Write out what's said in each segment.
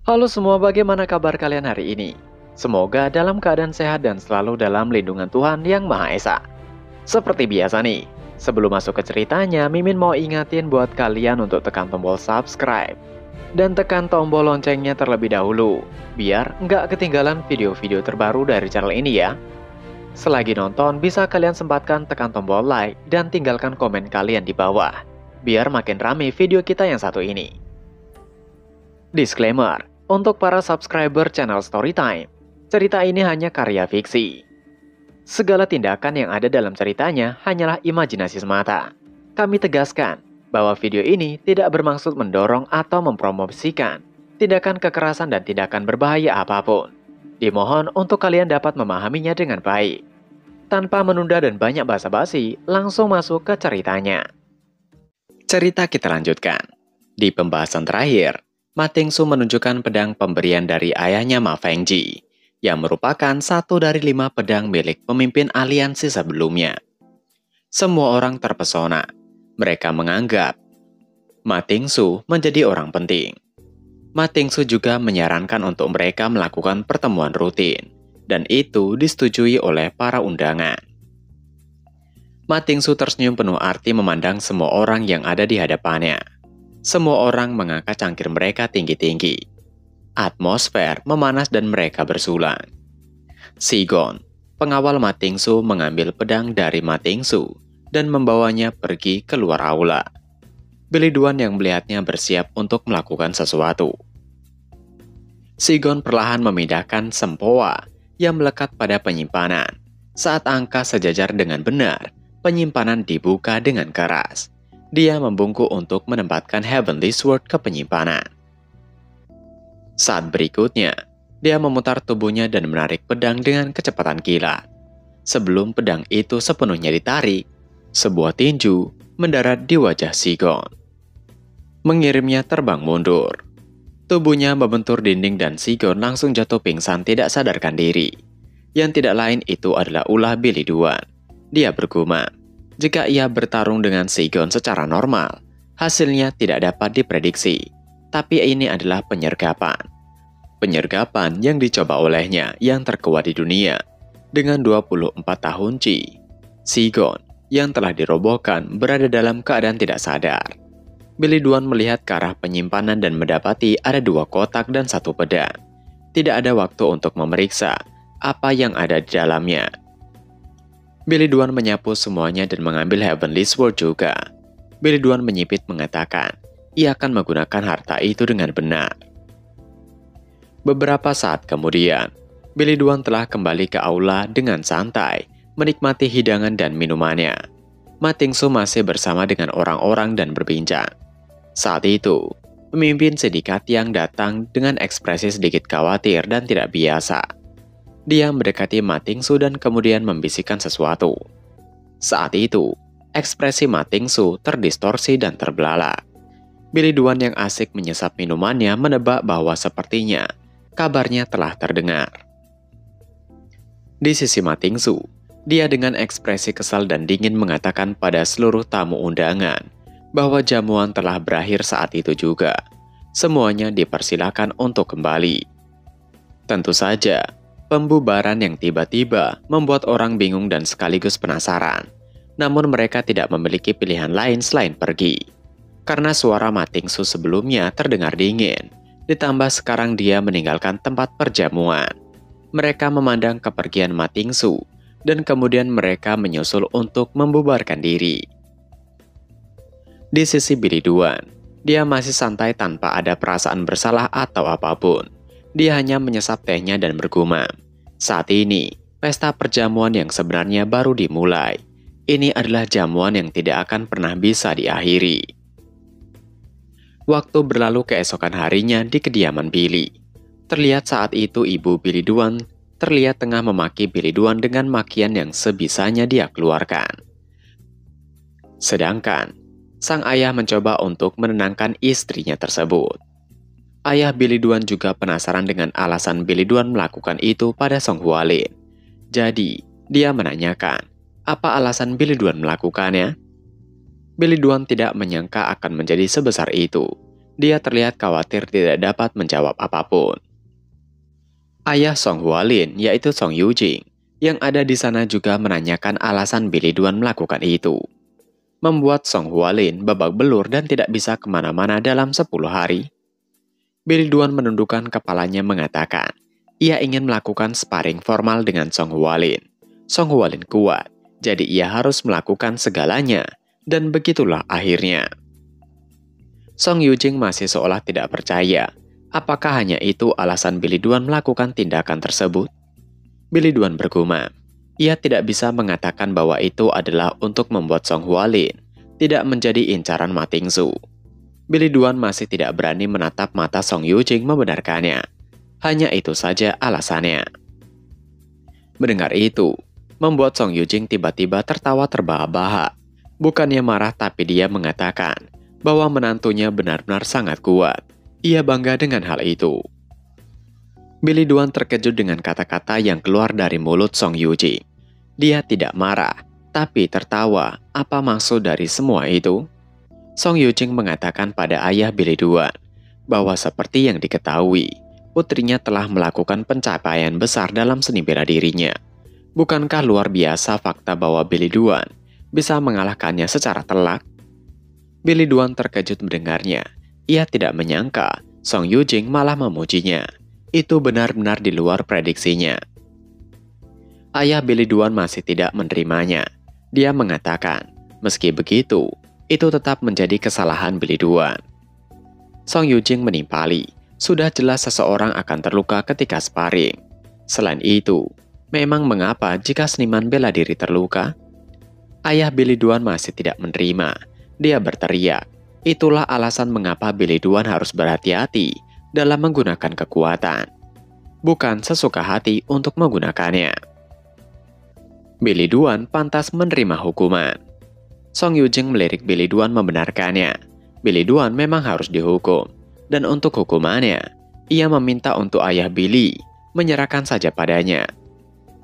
Halo semua, bagaimana kabar kalian hari ini? Semoga dalam keadaan sehat dan selalu dalam lindungan Tuhan Yang Maha Esa. Seperti biasa nih, sebelum masuk ke ceritanya, Mimin mau ingatin buat kalian untuk tekan tombol subscribe. Dan tekan tombol loncengnya terlebih dahulu, biar nggak ketinggalan video-video terbaru dari channel ini ya. Selagi nonton, bisa kalian sempatkan tekan tombol like dan tinggalkan komen kalian di bawah, biar makin rame video kita yang satu ini. Disclaimer, untuk para subscriber channel Storytime, cerita ini hanya karya fiksi. Segala tindakan yang ada dalam ceritanya hanyalah imajinasi semata. Kami tegaskan bahwa video ini tidak bermaksud mendorong atau mempromosikan tindakan kekerasan dan tindakan berbahaya apapun. Dimohon untuk kalian dapat memahaminya dengan baik. Tanpa menunda dan banyak basa-basi, langsung masuk ke ceritanya. Cerita kita lanjutkan. Di pembahasan terakhir, Ma Tingsu menunjukkan pedang pemberian dari ayahnya Ma Fengji, yang merupakan satu dari 5 pedang milik pemimpin aliansi sebelumnya. Semua orang terpesona. Mereka menganggap Ma Tingsu menjadi orang penting. Ma Tingsu juga menyarankan untuk mereka melakukan pertemuan rutin, dan itu disetujui oleh para undangan. Ma Tingsu tersenyum penuh arti memandang semua orang yang ada di hadapannya. Semua orang mengangkat cangkir mereka tinggi-tinggi. Atmosfer memanas dan mereka bersulang. Sigon, pengawal Ma Tingsu, mengambil pedang dari Ma Tingsu dan membawanya pergi keluar aula. Beliduan yang melihatnya bersiap untuk melakukan sesuatu. Sigon perlahan memindahkan sempoa yang melekat pada penyimpanan. Saat angka sejajar dengan benar, penyimpanan dibuka dengan keras. Dia membungkuk untuk menempatkan Heavenly Sword ke penyimpanan. Saat berikutnya, dia memutar tubuhnya dan menarik pedang dengan kecepatan kilat. Sebelum pedang itu sepenuhnya ditarik, sebuah tinju mendarat di wajah Sigon, mengirimnya terbang mundur. Tubuhnya membentur dinding dan Sigon langsung jatuh pingsan tidak sadarkan diri. Yang tidak lain itu adalah ulah Beliduan. Dia bergumam, jika ia bertarung dengan Sigon secara normal, hasilnya tidak dapat diprediksi. Tapi ini adalah penyergapan. Penyergapan yang dicoba olehnya yang terkuat di dunia. Dengan 24 tahun Qi, Sigon yang telah dirobohkan berada dalam keadaan tidak sadar. Beliduan melihat ke arah penyimpanan dan mendapati ada 2 kotak dan 1 pedang. Tidak ada waktu untuk memeriksa apa yang ada di dalamnya. Beliduan menyapu semuanya dan mengambil Heavenly Sword juga. Beliduan menyipit mengatakan, ia akan menggunakan harta itu dengan benar. Beberapa saat kemudian, Beliduan telah kembali ke aula dengan santai, menikmati hidangan dan minumannya. Ma Tingsu masih bersama dengan orang-orang dan berbincang. Saat itu, pemimpin Sindikat yang datang dengan ekspresi sedikit khawatir dan tidak biasa. Dia mendekati Ma Tingsu dan kemudian membisikkan sesuatu. Saat itu, ekspresi Ma Tingsu terdistorsi dan terbelalak. Beliduan yang asik menyesap minumannya menebak bahwa sepertinya kabarnya telah terdengar. Di sisi Ma Tingsu, dia dengan ekspresi kesal dan dingin mengatakan pada seluruh tamu undangan bahwa jamuan telah berakhir saat itu juga. Semuanya dipersilakan untuk kembali. Tentu saja, pembubaran yang tiba-tiba membuat orang bingung dan sekaligus penasaran. Namun mereka tidak memiliki pilihan lain selain pergi. Karena suara Ma Tingsu sebelumnya terdengar dingin, ditambah sekarang dia meninggalkan tempat perjamuan. Mereka memandang kepergian Ma Tingsu, dan kemudian mereka menyusul untuk membubarkan diri. Di sisi Beliduan, dia masih santai tanpa ada perasaan bersalah atau apapun. Dia hanya menyesap tehnya dan bergumam. Saat ini, pesta perjamuan yang sebenarnya baru dimulai. Ini adalah jamuan yang tidak akan pernah bisa diakhiri. Waktu berlalu keesokan harinya di kediaman Billy. Terlihat saat itu ibu Beliduan terlihat tengah memaki Beliduan dengan makian yang sebisanya dia keluarkan. Sedangkan, sang ayah mencoba untuk menenangkan istrinya tersebut. Ayah Beliduan juga penasaran dengan alasan Beliduan melakukan itu pada Song Hualin. Jadi, dia menanyakan, apa alasan Beliduan melakukannya? Beliduan tidak menyangka akan menjadi sebesar itu. Dia terlihat khawatir tidak dapat menjawab apapun. Ayah Song Hualin, yaitu Song Yujing, yang ada di sana juga menanyakan alasan Billy Duan melakukan itu. Membuat Song Hualin babak belur dan tidak bisa kemana-mana dalam 10 hari. Billy Duan menundukkan kepalanya mengatakan, ia ingin melakukan sparring formal dengan Song Hualin. Song Hualin kuat, jadi ia harus melakukan segalanya, dan begitulah akhirnya. Song Yujing masih seolah tidak percaya. Apakah hanya itu alasan Billy Duan melakukan tindakan tersebut? Billy Duan bergumam. Ia tidak bisa mengatakan bahwa itu adalah untuk membuat Song Hualin tidak menjadi incaran Ma Tingsu. Billy Duan masih tidak berani menatap mata Song Yujing membenarkannya. Hanya itu saja alasannya. Mendengar itu, membuat Song Yujing tiba-tiba tertawa terbahak-bahak. Bukannya marah, tapi dia mengatakan bahwa menantunya benar-benar sangat kuat. Ia bangga dengan hal itu. Billy Duan terkejut dengan kata-kata yang keluar dari mulut Song Yujing. Dia tidak marah, tapi tertawa. Apa maksud dari semua itu? Song Yujing mengatakan pada ayah Billy Duan bahwa seperti yang diketahui, putrinya telah melakukan pencapaian besar dalam seni bela dirinya. Bukankah luar biasa fakta bahwa Billy Duan bisa mengalahkannya secara telak? Billy Duan terkejut mendengarnya. Ia tidak menyangka Song Yujing malah memujinya. Itu benar-benar di luar prediksinya. Ayah Billy Duan masih tidak menerimanya. Dia mengatakan, meski begitu, itu tetap menjadi kesalahan Billy Duan. Song Yujing menimpali, sudah jelas seseorang akan terluka ketika sparring. Selain itu, memang mengapa jika seniman bela diri terluka? Ayah Billy Duan masih tidak menerima. Dia berteriak, itulah alasan mengapa Billy Duan harus berhati-hati dalam menggunakan kekuatan. Bukan sesuka hati untuk menggunakannya. Billy Duan pantas menerima hukuman. Song Yujing melirik Billy Duan membenarkannya. Billy Duan memang harus dihukum. Dan untuk hukumannya, ia meminta untuk ayah Billy menyerahkan saja padanya.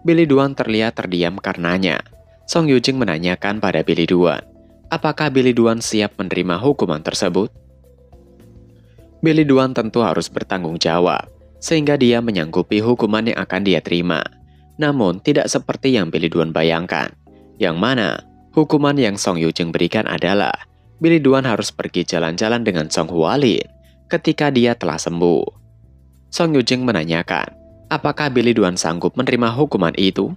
Billy Duan terlihat terdiam karenanya. Song Yujing menanyakan pada Billy Duan, apakah Billy Duan siap menerima hukuman tersebut? Billy Duan tentu harus bertanggung jawab, sehingga dia menyanggupi hukuman yang akan dia terima. Namun, tidak seperti yang Billy Duan bayangkan, yang mana hukuman yang Song Yujing berikan adalah Billy Duan harus pergi jalan-jalan dengan Song Hualin ketika dia telah sembuh. Song Yujing menanyakan, apakah Billy Duan sanggup menerima hukuman itu?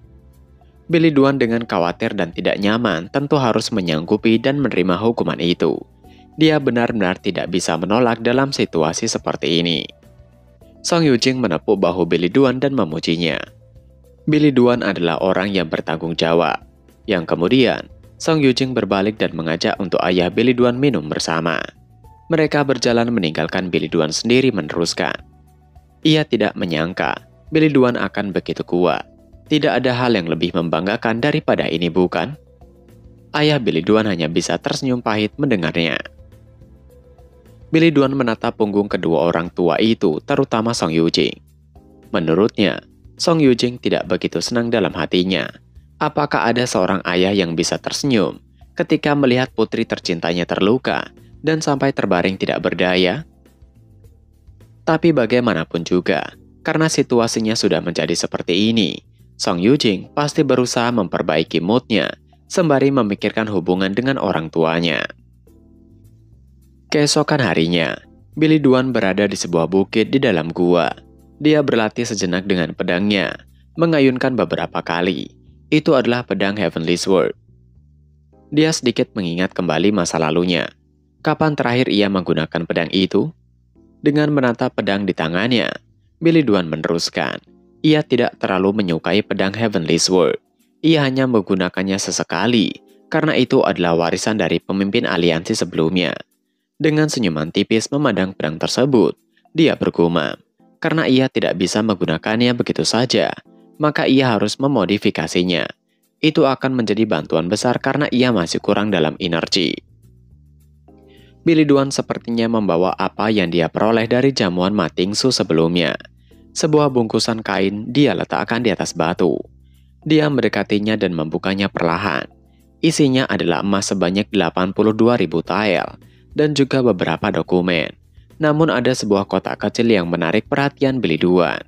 Billy Duan dengan khawatir dan tidak nyaman tentu harus menyanggupi dan menerima hukuman itu. Dia benar-benar tidak bisa menolak dalam situasi seperti ini. Song Yujing menepuk bahu Billy Duan dan memujinya. Billy Duan adalah orang yang bertanggung jawab. Yang kemudian, Song Yujing berbalik dan mengajak untuk ayah Billy Duan minum bersama. Mereka berjalan meninggalkan Billy Duan sendiri meneruskan. Ia tidak menyangka Billy Duan akan begitu kuat. Tidak ada hal yang lebih membanggakan daripada ini, bukan? Ayah Billy Duan hanya bisa tersenyum pahit mendengarnya. Billy Duan menatap punggung kedua orang tua itu, terutama Song Yujing. Menurutnya, Song Yujing tidak begitu senang dalam hatinya. Apakah ada seorang ayah yang bisa tersenyum ketika melihat putri tercintanya terluka dan sampai terbaring tidak berdaya? Tapi bagaimanapun juga, karena situasinya sudah menjadi seperti ini, Song Yujing pasti berusaha memperbaiki moodnya sembari memikirkan hubungan dengan orang tuanya. Keesokan harinya, Billy Duan berada di sebuah bukit di dalam gua. Dia berlatih sejenak dengan pedangnya, mengayunkan beberapa kali. Itu adalah pedang Heavenly Sword. Dia sedikit mengingat kembali masa lalunya. Kapan terakhir ia menggunakan pedang itu? Dengan menatap pedang di tangannya, Billy Duan meneruskan. Ia tidak terlalu menyukai pedang Heavenly Sword. Ia hanya menggunakannya sesekali, karena itu adalah warisan dari pemimpin aliansi sebelumnya. Dengan senyuman tipis memandang pedang tersebut, dia bergumam. Karena ia tidak bisa menggunakannya begitu saja, maka ia harus memodifikasinya. Itu akan menjadi bantuan besar karena ia masih kurang dalam energi. Billy Duan sepertinya membawa apa yang dia peroleh dari jamuan Ma Tingsu sebelumnya. Sebuah bungkusan kain dia letakkan di atas batu. Dia mendekatinya dan membukanya perlahan. Isinya adalah emas sebanyak 82.000 tael dan juga beberapa dokumen. Namun ada sebuah kotak kecil yang menarik perhatian Billy Duan.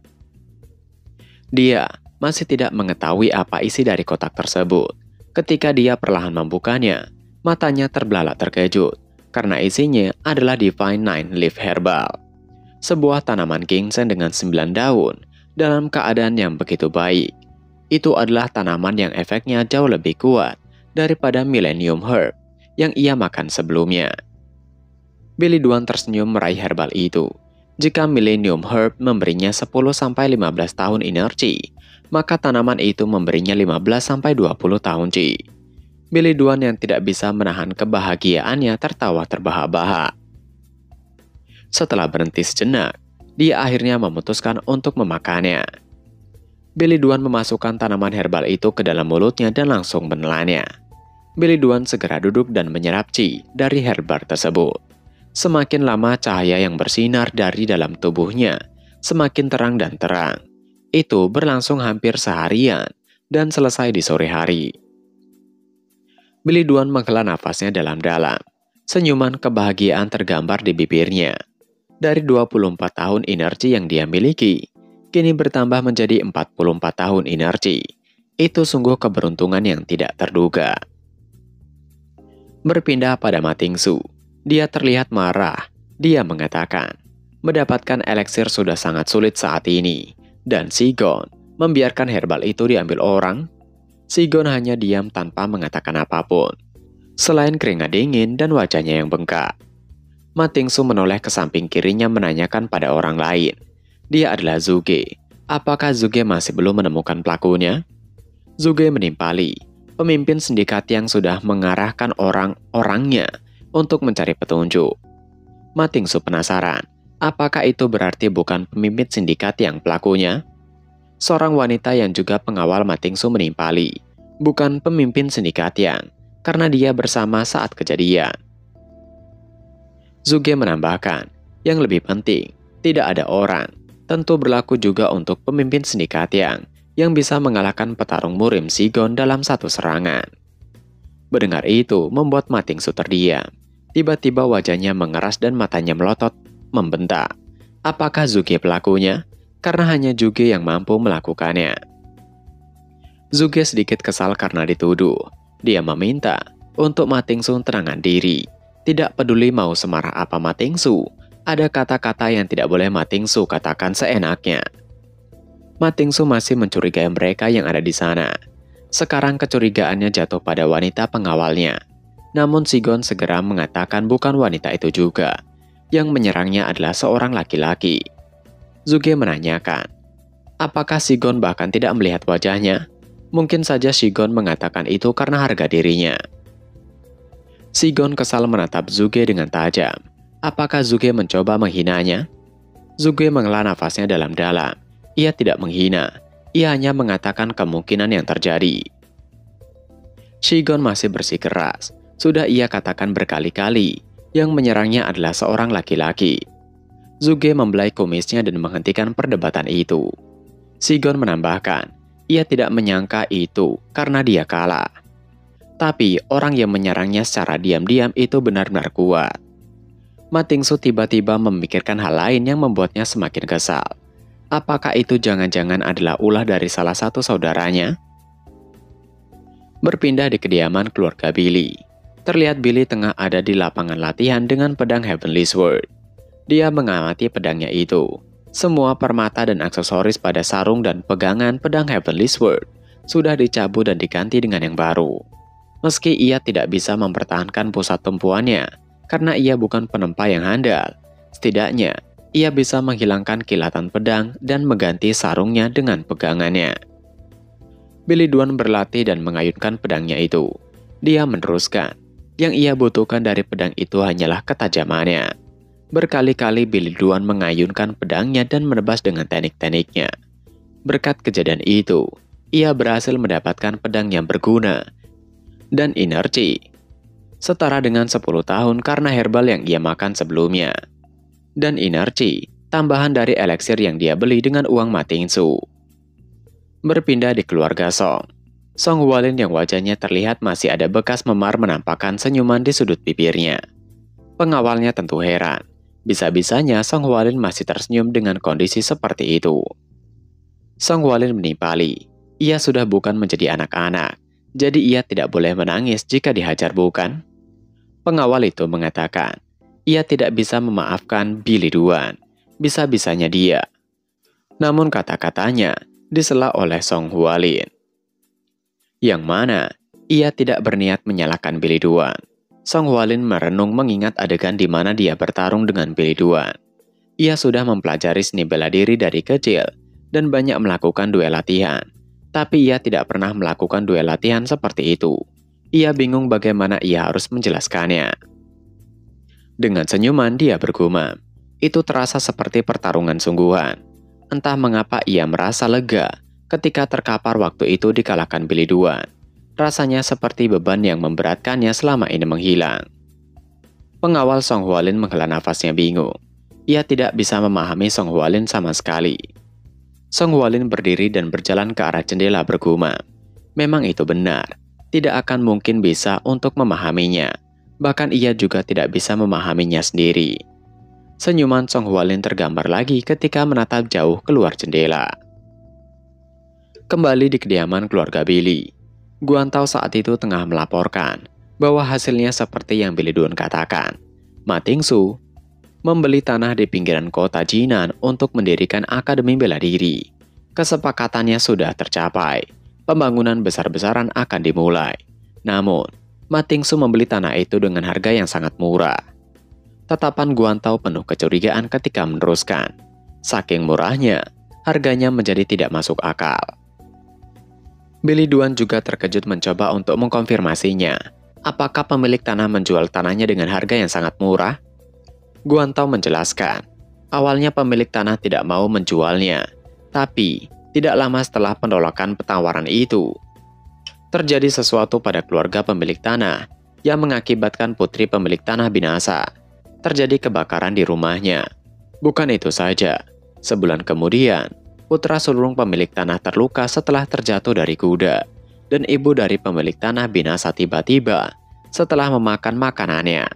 Dia masih tidak mengetahui apa isi dari kotak tersebut. Ketika dia perlahan membukanya, matanya terbelalak terkejut karena isinya adalah Divine Nine Leaf Herbal. Sebuah tanaman ginseng dengan 9 daun dalam keadaan yang begitu baik. Itu adalah tanaman yang efeknya jauh lebih kuat daripada Millennium Herb yang ia makan sebelumnya. Billy Duan tersenyum meraih herbal itu. Jika Millennium Herb memberinya 10-15 tahun energi, maka tanaman itu memberinya 15-20 tahun Ji. Billy Duan yang tidak bisa menahan kebahagiaannya tertawa terbahak-bahak. Setelah berhenti sejenak, dia akhirnya memutuskan untuk memakannya. Billy Duan memasukkan tanaman herbal itu ke dalam mulutnya dan langsung menelannya. Billy Duan segera duduk dan menyerap Ji dari herbal tersebut. Semakin lama cahaya yang bersinar dari dalam tubuhnya, semakin terang dan terang. Itu berlangsung hampir seharian dan selesai di sore hari. Billy Duan menghela nafasnya dalam-dalam. Senyuman kebahagiaan tergambar di bibirnya. Dari 24 tahun energi yang dia miliki, kini bertambah menjadi 44 tahun energi. Itu sungguh keberuntungan yang tidak terduga. Berpindah pada Ma Tingsu. Dia terlihat marah. Dia mengatakan, mendapatkan eliksir sudah sangat sulit saat ini. Dan Sigon membiarkan herbal itu diambil orang. Sigon hanya diam tanpa mengatakan apapun. Selain keringat dingin dan wajahnya yang bengkak. Ma Tingsu menoleh ke samping kirinya menanyakan pada orang lain. Dia adalah Zuge. Apakah Zuge masih belum menemukan pelakunya? Zuge menimpali, pemimpin sindikat yang sudah mengarahkan orang-orangnya untuk mencari petunjuk. Ma Tingsu penasaran, apakah itu berarti bukan pemimpin sindikat yang pelakunya? Seorang wanita yang juga pengawal Ma Tingsu menimpali, bukan pemimpin sindikat yang, karena dia bersama saat kejadian. Zuge menambahkan, yang lebih penting, tidak ada orang, tentu berlaku juga untuk pemimpin sindikat yang bisa mengalahkan petarung murim Sigon dalam satu serangan. Mendengar itu membuat Ma Tingsu terdiam. Tiba-tiba wajahnya mengeras dan matanya melotot, membentak. Apakah Zuge pelakunya? Karena hanya Zuge yang mampu melakukannya. Zuge sedikit kesal karena dituduh. Dia meminta untuk Ma Tingsu tenangkan diri. Tidak peduli mau semarah apa Ma Tingsu, ada kata-kata yang tidak boleh Ma Tingsu katakan seenaknya. Ma Tingsu masih mencurigai mereka yang ada di sana. Sekarang kecurigaannya jatuh pada wanita pengawalnya. Namun Sigon segera mengatakan bukan wanita itu juga. Yang menyerangnya adalah seorang laki-laki. Zuge menanyakan, apakah Sigon bahkan tidak melihat wajahnya? Mungkin saja Sigon mengatakan itu karena harga dirinya. Sigon kesal menatap Zuge dengan tajam. Apakah Zuge mencoba menghinanya? Zuge menghela nafasnya dalam-dalam. Ia tidak menghina. Ia hanya mengatakan kemungkinan yang terjadi. Sigon masih bersikeras. Sudah ia katakan berkali-kali, yang menyerangnya adalah seorang laki-laki. Zuge membelai kumisnya dan menghentikan perdebatan itu. Sigon menambahkan, ia tidak menyangka itu karena dia kalah. Tapi orang yang menyerangnya secara diam-diam itu benar-benar kuat. Ma Tingsu tiba-tiba memikirkan hal lain yang membuatnya semakin kesal. Apakah itu jangan-jangan adalah ulah dari salah satu saudaranya? Berpindah di kediaman keluarga Billy. Terlihat Billy tengah ada di lapangan latihan dengan pedang Heavenly Sword. Dia mengamati pedangnya itu. Semua permata dan aksesoris pada sarung dan pegangan pedang Heavenly Sword sudah dicabut dan diganti dengan yang baru. Meski ia tidak bisa mempertahankan pusat tumpuannya karena ia bukan penempa yang handal, setidaknya ia bisa menghilangkan kilatan pedang dan mengganti sarungnya dengan pegangannya. Billy Duan berlatih dan mengayunkan pedangnya itu. Dia meneruskan. Yang ia butuhkan dari pedang itu hanyalah ketajamannya. Berkali-kali Billy Duan mengayunkan pedangnya dan menebas dengan teknik-tekniknya. Berkat kejadian itu, ia berhasil mendapatkan pedang yang berguna dan energi. Setara dengan 10 tahun karena herbal yang ia makan sebelumnya. Dan energi, tambahan dari eliksir yang dia beli dengan uang Ma Tingsu. Berpindah di keluarga Song. Song Hualin yang wajahnya terlihat masih ada bekas memar menampakkan senyuman di sudut bibirnya. Pengawalnya tentu heran. Bisa-bisanya Song Hualin masih tersenyum dengan kondisi seperti itu. Song Hualin menimpali, ia sudah bukan menjadi anak-anak, jadi ia tidak boleh menangis jika dihajar bukan? Pengawal itu mengatakan, ia tidak bisa memaafkan Billy Duan, bisa-bisanya dia. Namun kata-katanya disela oleh Song Hualin. Yang mana, ia tidak berniat menyalahkan Billy Duan. Song Hualin merenung mengingat adegan di mana dia bertarung dengan Billy Duan. Ia sudah mempelajari seni bela diri dari kecil dan banyak melakukan duel latihan. Tapi ia tidak pernah melakukan duel latihan seperti itu. Ia bingung bagaimana ia harus menjelaskannya. Dengan senyuman dia bergumam. Itu terasa seperti pertarungan sungguhan. Entah mengapa ia merasa lega ketika terkapar waktu itu dikalahkan Billy Duan. Rasanya seperti beban yang memberatkannya selama ini menghilang. Pengawal Song Hualin menghela nafasnya bingung. Ia tidak bisa memahami Song Hualin sama sekali. Song Hualin berdiri dan berjalan ke arah jendela bergumam. Memang itu benar, tidak akan mungkin bisa untuk memahaminya. Bahkan ia juga tidak bisa memahaminya sendiri. Senyuman Song Hualin tergambar lagi ketika menatap jauh keluar jendela. Kembali di kediaman keluarga Billy. Guantao saat itu tengah melaporkan bahwa hasilnya seperti yang Billy Duan katakan. Ma Tingsu membeli tanah di pinggiran kota Jinan untuk mendirikan akademi bela diri. Kesepakatannya sudah tercapai. Pembangunan besar-besaran akan dimulai. Namun, Ma Tingsu membeli tanah itu dengan harga yang sangat murah. Tatapan Guantao penuh kecurigaan ketika meneruskan. Saking murahnya, harganya menjadi tidak masuk akal. Billy Duan juga terkejut mencoba untuk mengkonfirmasinya. Apakah pemilik tanah menjual tanahnya dengan harga yang sangat murah? Guantao menjelaskan, awalnya pemilik tanah tidak mau menjualnya, tapi tidak lama setelah penolakan penawaran itu, terjadi sesuatu pada keluarga pemilik tanah yang mengakibatkan putri pemilik tanah binasa. Terjadi kebakaran di rumahnya. Bukan itu saja, sebulan kemudian, putra sulung pemilik tanah terluka setelah terjatuh dari kuda, dan ibu dari pemilik tanah binasa tiba-tiba setelah memakan makanannya.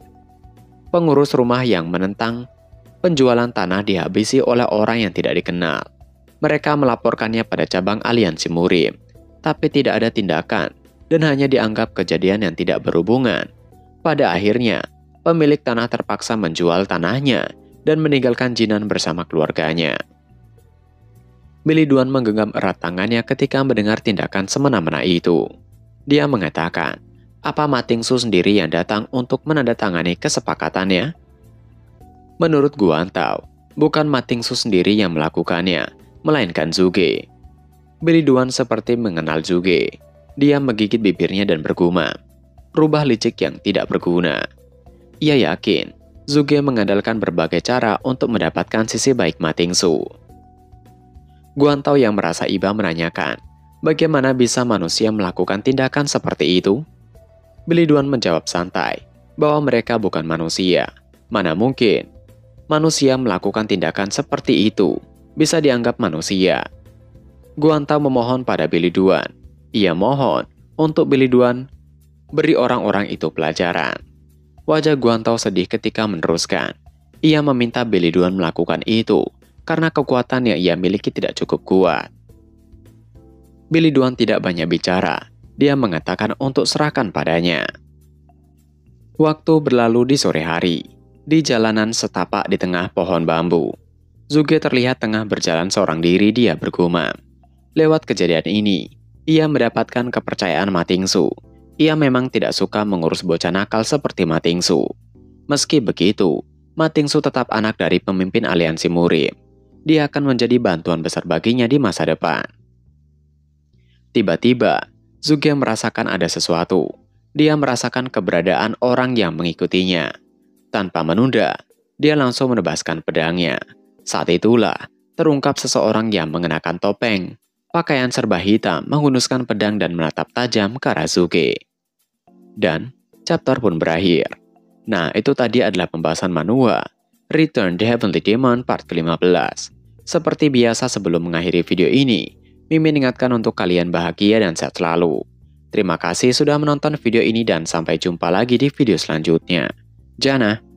Pengurus rumah yang menentang penjualan tanah dihabisi oleh orang yang tidak dikenal. Mereka melaporkannya pada cabang aliansi murim, tapi tidak ada tindakan dan hanya dianggap kejadian yang tidak berhubungan. Pada akhirnya, pemilik tanah terpaksa menjual tanahnya dan meninggalkan Jinan bersama keluarganya. Billy Duan menggenggam erat tangannya ketika mendengar tindakan semena-mena itu. Dia mengatakan, apa Ma Tingsu sendiri yang datang untuk menandatangani kesepakatannya? Menurut Guantao, bukan Ma Tingsu sendiri yang melakukannya, melainkan Zhuge. Billy Duan seperti mengenal Zhuge. Dia menggigit bibirnya dan bergumam, rubah licik yang tidak berguna. Ia yakin, Zhuge mengandalkan berbagai cara untuk mendapatkan sisi baik Ma Tingsu. Guantao yang merasa iba menanyakan, bagaimana bisa manusia melakukan tindakan seperti itu? Billy Duan menjawab santai bahwa mereka bukan manusia. Mana mungkin manusia melakukan tindakan seperti itu bisa dianggap manusia. Guantao memohon pada Billy Duan. Ia mohon untuk Billy Duan beri orang-orang itu pelajaran. Wajah Guantao sedih ketika meneruskan. Ia meminta Billy Duan melakukan itu karena kekuatan yang ia miliki tidak cukup kuat. Billy Duan tidak banyak bicara. Dia mengatakan untuk serahkan padanya. Waktu berlalu di sore hari. Di jalanan setapak di tengah pohon bambu, Zhuge terlihat tengah berjalan seorang diri. Dia bergumam. Lewat kejadian ini, ia mendapatkan kepercayaan Ma Tingsu. Ia memang tidak suka mengurus bocah nakal seperti Ma Tingsu. Meski begitu, Ma Tingsu tetap anak dari pemimpin aliansi murim. Dia akan menjadi bantuan besar baginya di masa depan. Tiba-tiba, Zhuge merasakan ada sesuatu. Dia merasakan keberadaan orang yang mengikutinya. Tanpa menunda, dia langsung menebaskan pedangnya. Saat itulah, terungkap seseorang yang mengenakan topeng, pakaian serba hitam, menghunuskan pedang dan menatap tajam ke arah Zhuge. Dan, chapter pun berakhir. Nah, itu tadi adalah pembahasan manhwa Return the Heavenly Demon part ke-15. Seperti biasa sebelum mengakhiri video ini, Mimin ingatkan untuk kalian bahagia dan sehat selalu. Terima kasih sudah menonton video ini dan sampai jumpa lagi di video selanjutnya. Jana.